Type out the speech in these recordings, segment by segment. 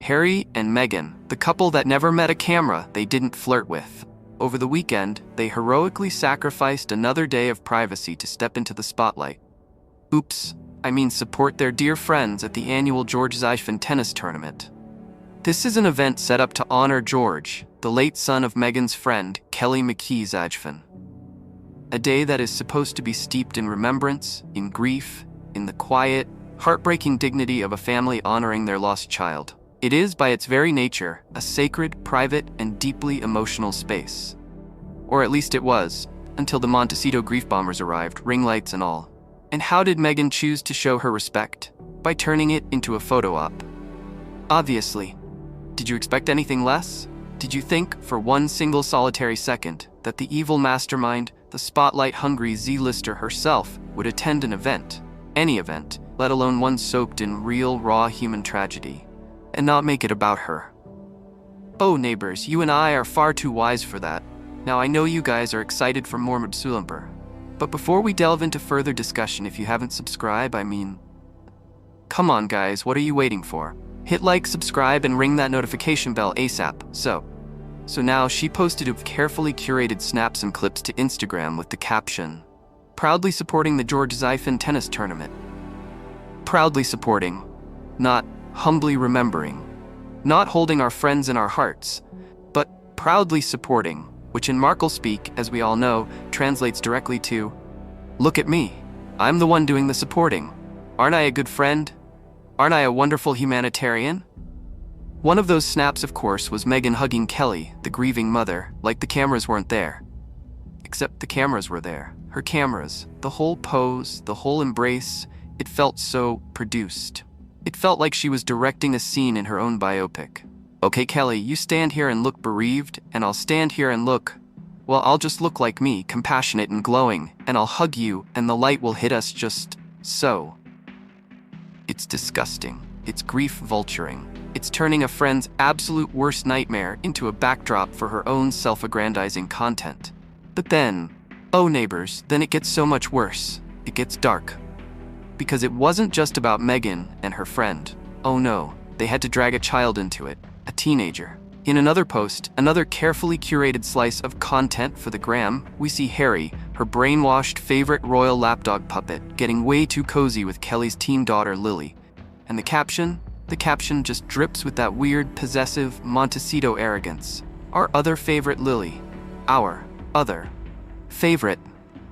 Harry and Meghan, the couple that never met a camera they didn't flirt with. Over the weekend, they heroically sacrificed another day of privacy to step into the spotlight. Support their dear friends at the annual Zajfen tennis tournament. This is an event set up to honor George, the late son of Meghan's friend, Kelly Zajfen. A day that is supposed to be steeped in remembrance, in grief, in the quiet, heartbreaking dignity of a family honoring their lost child. It is, by its very nature, a sacred, private, and deeply emotional space. Or at least it was, until the Montecito grief bombers arrived, ring lights and all. And how did Meghan choose to show her respect? By turning it into a photo op. Obviously. Did you expect anything less? Did you think, for one single solitary second, that the evil mastermind, the spotlight-hungry Z-lister herself, would attend an event, any event, let alone one soaked in real, raw human tragedy, and not make it about her? Oh, neighbors, you and I are far too wise for that. Now I know you guys are excited for more Mabsulamper. But before we delve into further discussion, if you haven't subscribed, come on guys, what are you waiting for? Hit like, subscribe, and ring that notification bell ASAP. So now she posted of carefully curated snaps and clips to Instagram with the caption, "Proudly supporting the George Zajfen tennis tournament." Proudly supporting, not humbly remembering, not holding our friends in our hearts, but proudly supporting, which in Markle speak, as we all know, translates directly to, "Look at me, I'm the one doing the supporting. Aren't I a good friend? Aren't I a wonderful humanitarian?" One of those snaps, of course, was Meghan hugging Kelly, the grieving mother, like the cameras weren't there. Except the cameras were there. Her cameras, the whole pose, the whole embrace, it felt so produced. It felt like she was directing a scene in her own biopic. "Okay, Kelly, you stand here and look bereaved, and I'll stand here and I'll just look like me, compassionate and glowing, and I'll hug you, and the light will hit us just so." It's disgusting. It's grief vulturing. It's turning a friend's absolute worst nightmare into a backdrop for her own self-aggrandizing content. But then, oh neighbors, then it gets so much worse. It gets dark. Because it wasn't just about Meghan and her friend. Oh no, they had to drag a child into it, a teenager. In another post, another carefully curated slice of content for the gram, we see Harry, her brainwashed favorite royal lapdog puppet, getting way too cozy with Kelly's teen daughter Lily. And the caption just drips with that weird, possessive Montecito arrogance. Our other favorite Lily. Our other favorite.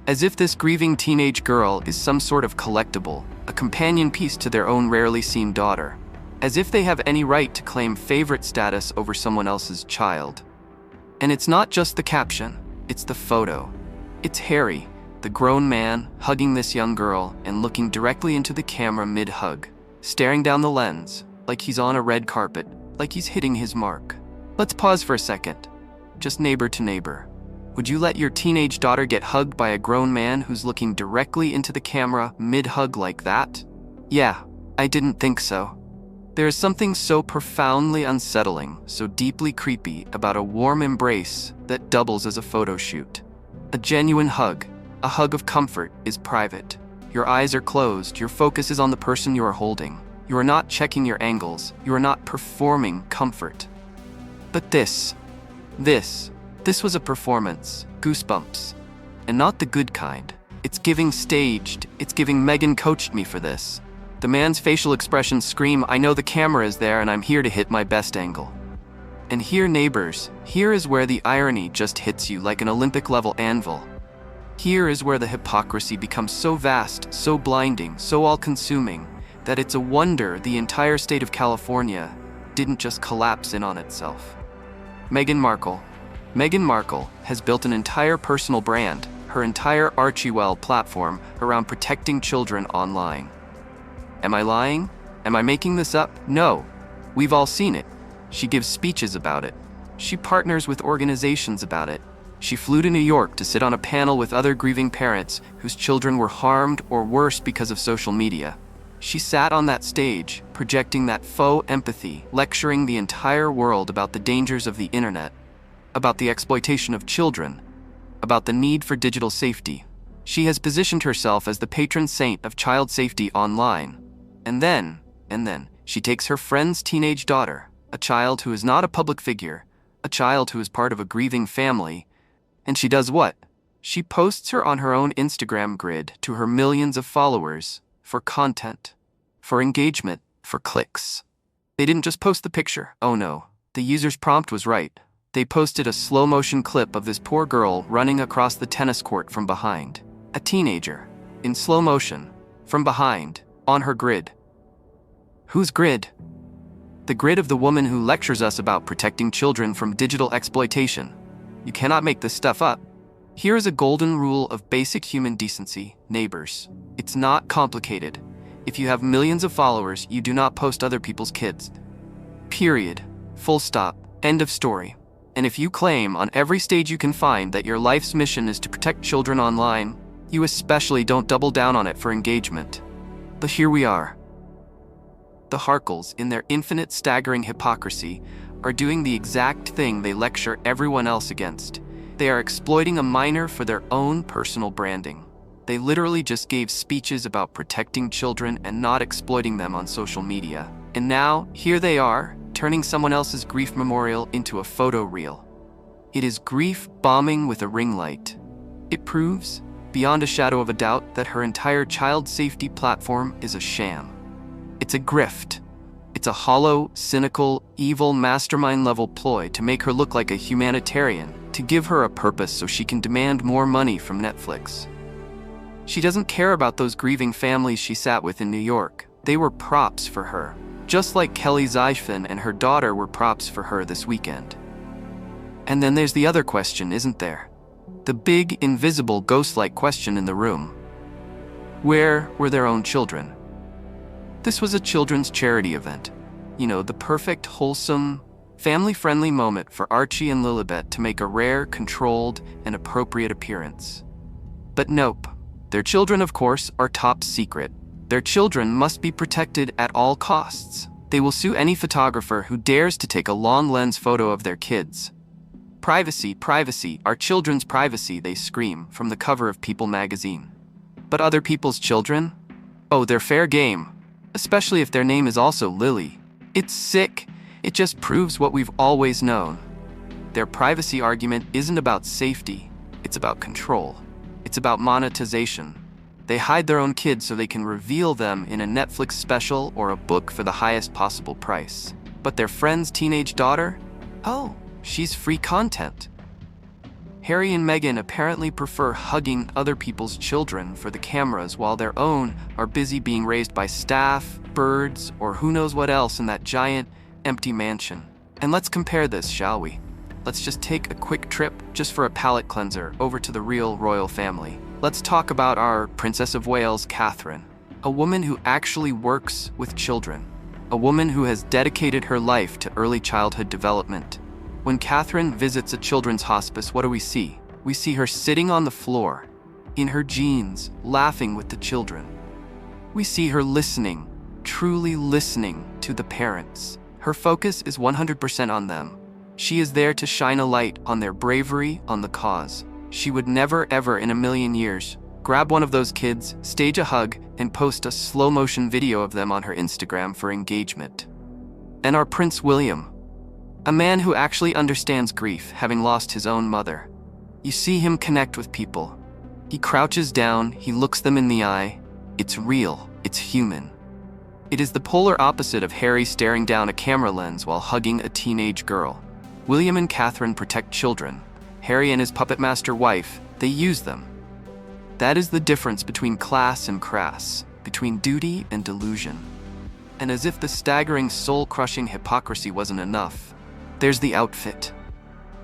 As if this grieving teenage girl is some sort of collectible, a companion piece to their own rarely seen daughter. As if they have any right to claim favorite status over someone else's child. And it's not just the caption, it's the photo. It's Harry, the grown man, hugging this young girl and looking directly into the camera mid-hug, staring down the lens, like he's on a red carpet, like he's hitting his mark. Let's pause for a second. Just neighbor to neighbor. Would you let your teenage daughter get hugged by a grown man who's looking directly into the camera mid-hug like that? Yeah, I didn't think so. There is something so profoundly unsettling, so deeply creepy about a warm embrace that doubles as a photo shoot. A genuine hug, a hug of comfort, is private. Your eyes are closed, your focus is on the person you are holding. You are not checking your angles, you are not performing comfort. But this was a performance, goosebumps, and not the good kind. It's giving staged, it's giving Meghan coached me for this. The man's facial expressions scream, I know the camera is there and I'm here to hit my best angle. And here, neighbors, here is where the irony just hits you like an Olympic-level anvil. Here is where the hypocrisy becomes so vast, so blinding, so all-consuming, that it's a wonder the entire state of California didn't just collapse in on itself. Meghan Markle has built an entire personal brand, her entire Archewell platform, around protecting children online. Am I lying? Am I making this up? No. We've all seen it. She gives speeches about it. She partners with organizations about it. She flew to New York to sit on a panel with other grieving parents whose children were harmed or worse because of social media. She sat on that stage, projecting that faux empathy, lecturing the entire world about the dangers of the internet, about the exploitation of children, about the need for digital safety. She has positioned herself as the patron saint of child safety online. And then, she takes her friend's teenage daughter, A child who is not a public figure, a child who is part of a grieving family. And she does what? She posts her on her own Instagram grid to her millions of followers for content, for engagement, for clicks. They didn't just post the picture. Oh no, the user's prompt was right. They posted a slow-motion clip of this poor girl running across the tennis court from behind. A teenager, in slow motion, from behind, on her grid. Whose grid? The grid of the woman who lectures us about protecting children from digital exploitation. You cannot make this stuff up. Here is a golden rule of basic human decency, neighbors. It's not complicated. If you have millions of followers, you do not post other people's kids. Period. Full stop. End of story. And if you claim on every stage you can find that your life's mission is to protect children online, you especially don't double down on it for engagement. But here we are. The Harkles, in their infinite staggering hypocrisy, are doing the exact thing they lecture everyone else against. They are exploiting a minor for their own personal branding. They literally just gave speeches about protecting children and not exploiting them on social media. And now, here they are, turning someone else's grief memorial into a photo reel. It is grief bombing with a ring light. It proves, beyond a shadow of a doubt, that her entire child safety platform is a sham. It's a grift. It's a hollow, cynical, evil mastermind-level ploy to make her look like a humanitarian, to give her a purpose so she can demand more money from Netflix. She doesn't care about those grieving families she sat with in New York. They were props for her, just like Kelly Zajfen and her daughter were props for her this weekend. And then there's the other question, isn't there? The big, invisible, ghost-like question in the room. Where were their own children? This was a children's charity event. You know, the perfect, wholesome, family-friendly moment for Archie and Lilibet to make a rare, controlled, and appropriate appearance. But nope. Their children, of course, are top secret. Their children must be protected at all costs. They will sue any photographer who dares to take a long-lens photo of their kids. Privacy, privacy, our children's privacy, they scream from the cover of People magazine. But other people's children? Oh, they're fair game. Especially if their name is also Lily. It's sick. It just proves what we've always known. Their privacy argument isn't about safety. It's about control. It's about monetization. They hide their own kids so they can reveal them in a Netflix special or a book for the highest possible price. But their friend's teenage daughter? Oh, she's free content. Harry and Meghan apparently prefer hugging other people's children for the cameras while their own are busy being raised by staff, birds, or who knows what else in that giant, empty mansion. And let's compare this, shall we? Let's just take a quick trip, just for a palate cleanser, over to the real royal family. Let's talk about our Princess of Wales, Catherine, a woman who actually works with children, a woman who has dedicated her life to early childhood development. When Catherine visits a children's hospice, what do we see? We see her sitting on the floor, in her jeans, laughing with the children. We see her listening, truly listening to the parents. Her focus is 100% on them. She is there to shine a light on their bravery, on the cause. She would never, ever in a million years grab one of those kids, stage a hug, and post a slow-motion video of them on her Instagram for engagement. And our Prince William, a man who actually understands grief, having lost his own mother. You see him connect with people. He crouches down, he looks them in the eye. It's real, it's human. It is the polar opposite of Harry staring down a camera lens while hugging a teenage girl. William and Catherine protect children. Harry and his puppet master wife, they use them. That is the difference between class and crass, between duty and delusion. And as if the staggering, soul-crushing hypocrisy wasn't enough, there's the outfit.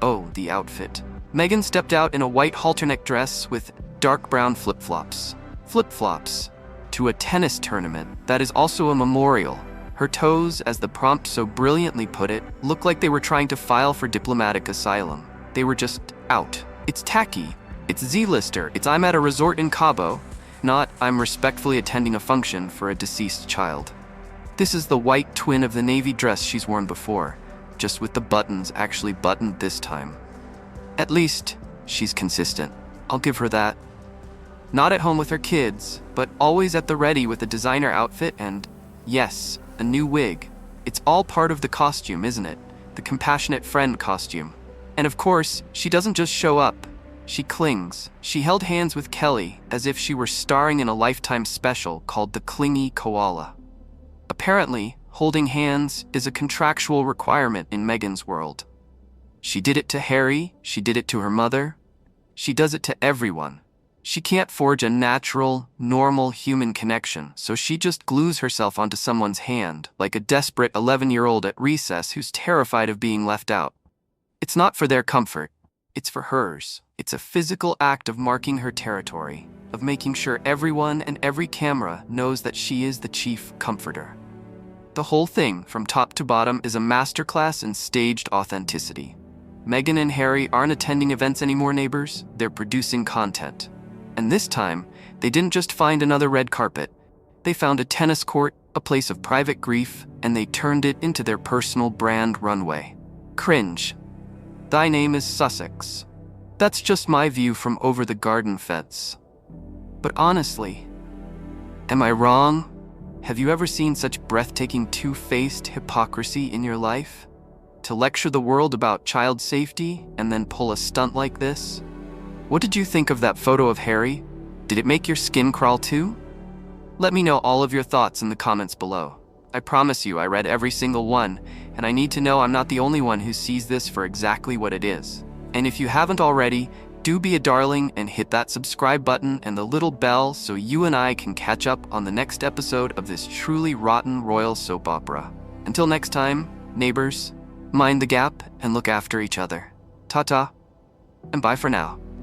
Oh, the outfit. Meghan stepped out in a white halter-neck dress with dark brown flip-flops. Flip-flops. To a tennis tournament that is also a memorial. Her toes, as the prompt so brilliantly put it, looked like they were trying to file for diplomatic asylum. They were just out. It's tacky. It's Z-lister. It's I'm at a resort in Cabo, not I'm respectfully attending a function for a deceased child. This is the white twin of the navy dress she's worn before, just with the buttons actually buttoned this time. At least, she's consistent. I'll give her that. Not at home with her kids, but always at the ready with a designer outfit and, yes, a new wig. It's all part of the costume, isn't it? The compassionate friend costume. And of course, she doesn't just show up. She clings. She held hands with Kelly as if she were starring in a Lifetime special called The Clingy Koala. Apparently, holding hands is a contractual requirement in Megan's world. She did it to Harry, she did it to her mother. She does it to everyone. She can't forge a natural, normal human connection, so she just glues herself onto someone's hand, like a desperate 11-year-old at recess who's terrified of being left out. It's not for their comfort, it's for hers. It's a physical act of marking her territory, of making sure everyone and every camera knows that she is the chief comforter. The whole thing, from top to bottom, is a masterclass in staged authenticity. Meghan and Harry aren't attending events anymore, neighbors. They're producing content. And this time, they didn't just find another red carpet. They found a tennis court, a place of private grief, and they turned it into their personal brand runway. Cringe. Thy name is Sussex. That's just my view from over the garden fence. But honestly, am I wrong? Have you ever seen such breathtaking two-faced hypocrisy in your life? To lecture the world about child safety and then pull a stunt like this? What did you think of that photo of Harry? Did it make your skin crawl too? Let me know all of your thoughts in the comments below. I promise you I read every single one, and I need to know I'm not the only one who sees this for exactly what it is. And if you haven't already, do be a darling and hit that subscribe button and the little bell so you and I can catch up on the next episode of this truly rotten royal soap opera. Until next time, neighbors, mind the gap and look after each other. Ta-ta, and bye for now.